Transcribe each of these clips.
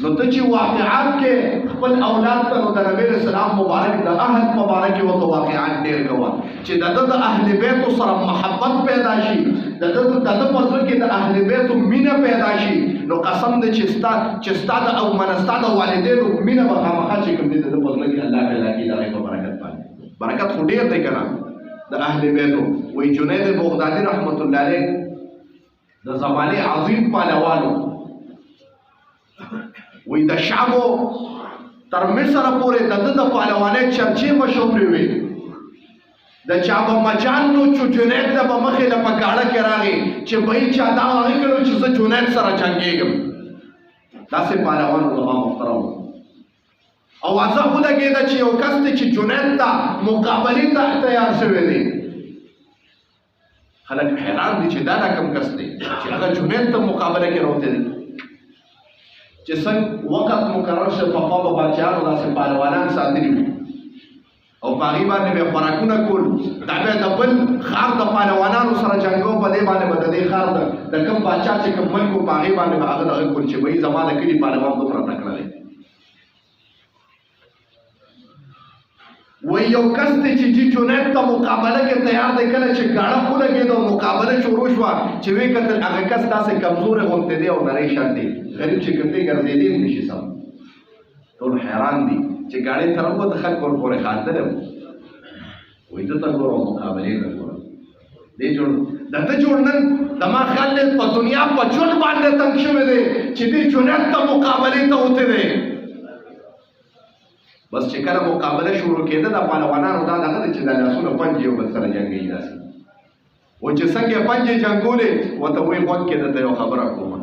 نو ته چې واقعات کې خپل اولاد ته نو د نبی اسلام مبارک د اهل مبارک او واقعات ډېر کوه چې د اهل بیت سره محبت پیدا شي د پزړه کې د اهل بیت مینه پیدا شي نو قسم دې چې ستاد او منستاد والدینو مینه به خامخا چې کوم دې د پزړه کې الله پیدا کړي دا په برکت باندې برکت خو ډېر دی کنه د اهل بیتو وی جنید بغدادي رحمت الله علیه د زمانه عظیم پهلوانو وی د شامو تر مصر پورې د پهلوانۍ چرچې مشهورې وي د چا به مجال نو چې جنید ته به مخې له په ګاړه کې راغی چې بهی چا دا هغې کړو چې زه جنید سره جنګېږم داسې پهلوان زما محترم اوازه ولګېده چې یو کس دی چې جنید ته مقابلې ته تیار شوی دی خلک حیران دي چې دا کوم کس دی چې هغه جنید ته مقابله کې راوتی دی چې څنګه وخت مقرر شو په خوا به بادشاهانو داسې پهلوانان ساتلي وي او په هغې باندې به یې خوراکونه کول دا بیا د بل ښار د پهلوانانو سره جنګو په دې باندې به د دې ښار د کوم بادشاه چې کوم ملک و په هغې باندې به هغه دغه کول چې به زما د کلي پهلوان دومره تکړه دی وی یو کس دی چې جنید ته مقابله کې تیار دی کله چې ګاړه ولګېده او مقابله شروع شوه چې ویې کتل هغه کس داسې کمزوری غوندې دی او نری شان دی غریب چې کوم دی ګرځېدی هم نشي سم ټول حیران دي چې ګاډۍ ته راووته خلک ورپورې خاندل وایي ده ته ګوره مقابلې ته ګوره دې جوړ د ده جوړ نن زما خیال دی په دنیا په ژوند باندې تنګ شوی دی چې دې جنید ته مقابلې ته وتی دی بس چې کله مقابله شروع کېده د پهلوانانو دا دغه دی چې دا لاسونه پنجې یو بل سره جنګېږي داسې و چې څنګه یې پنجې جنګولې ورته وایي غوږ کې درته یو خبره کومه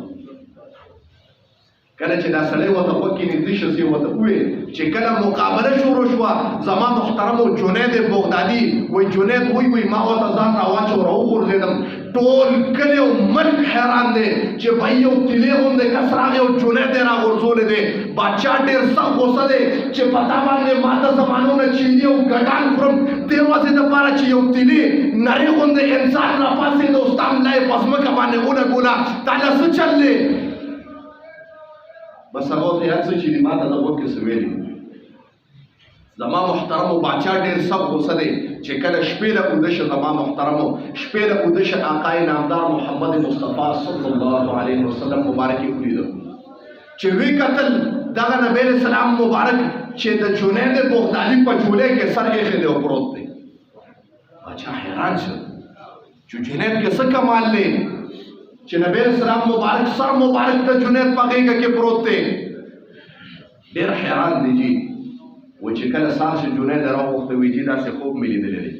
کله چې دا سړی ورته غوږ کې نږدې شو سي ورته وویل چې کله مقابله شروع شوه زما محترمو جنید بغدادي وایي جنید وایي ما ورته ځان راواچو راوغورځېدم ټول کلی او ملک حیران دی چې بهي یو تیلې غوندې کس راغی او جنید یې راغورځولی دی بادشاه ډېر سخت غوسه دی چې په تا باندې ما د زمانو نه چیني او ګډان خورم دې ورځې دپاره چې یو تیلې نرۍ غوندې انسان راپاڅېد او ستا ملا یې په ځمکه باندې ولګوله تا له څه چل دی بس هغه ورته یاد څه چې دي ما ته د غوږ کې څه ویلي زما محترمو باچا ډېر سخت غوسه دی چې کله شپې له اوده شه زما محترمو شپې له اوده شه آقای نامدار محمد مصطفی صلی الله علیه وسلم مبارک یې ولیده چې وی کتل دغه نبی علیه السلام مبارک چې د جنید بغدادي په جولې کې سر ایښی دی او پروت دی باچا حیران شو چې جنید کې څه کمال دی چې نبی اسلام مبارک سر مبارک ته جنید په غېږه کې پروت دی ډېر حیران دی جی و چې کله سهار شي جنید راوغوښته وایي جي داسې خوب مې لیدلی دی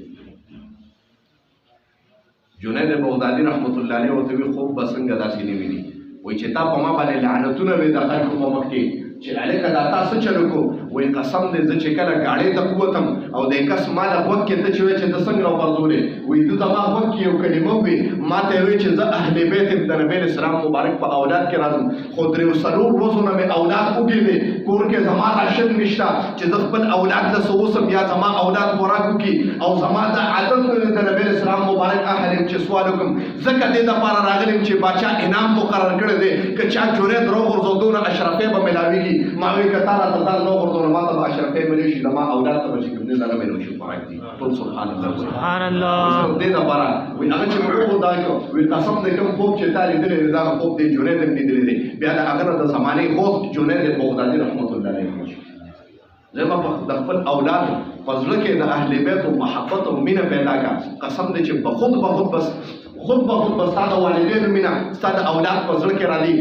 جنید بغدادي رحمت الله علیه ورته وایي خوب به څنګه داسې نه ویني وایي چې تا په ما باندې لعنتونه وې د خلکو په مخ کې چې هلکه دا تا څه چل وکړو وایي قسم دی زه چې کله ګاډۍ ته ووتم او د کس ما له غوږ کې ته چې وایي چې ته څنګه راوغورځولې وایي ده زما غوږ کې یو کلمه وي ما ته یې وایي چې زه اهل بیت یم د نبی اسلام مبارک په اولاد کې راځم خو درې څلور ورځو نه مې اولاد وږي دی کور کې زما راشد نشته چې زه خپل اولاد له څه اوسم یا زما اولاد خوراک وکړي او زما دا عادت نه دی د نبی اسلام مبارک اهل یم چې سوال وکړم ځکه دې دپاره راغلی یم چې باچا انعام مقرر کړی دی که چا جنید راوغورځو دونه اشرفۍ به میلاویږي ما وایي که تا راته ځان نه وغورځو نو ما ته به اشرفۍ ملي شي زما اولاد ته به چې کوم دی دغه مې نوشي خوراک دي ټول سبحان الله سبحان الله دې دپاره وایي هغه چې مې وغورځاوی وایي قسم دی کوم خوب چې تا لیدلی دی دغه خوب دی جنید هم لیدلی دی بیا د هغه نه د زمانې غوث جنید بغدادي رحمت الله علیه زه به د خپل اولاد په زړه کې د اهل بیت محبت او مینه پیدا کړه قسم دی چې خود به خود بس ستا د والدینو مینه ستا د اولاد په زړه کې راځي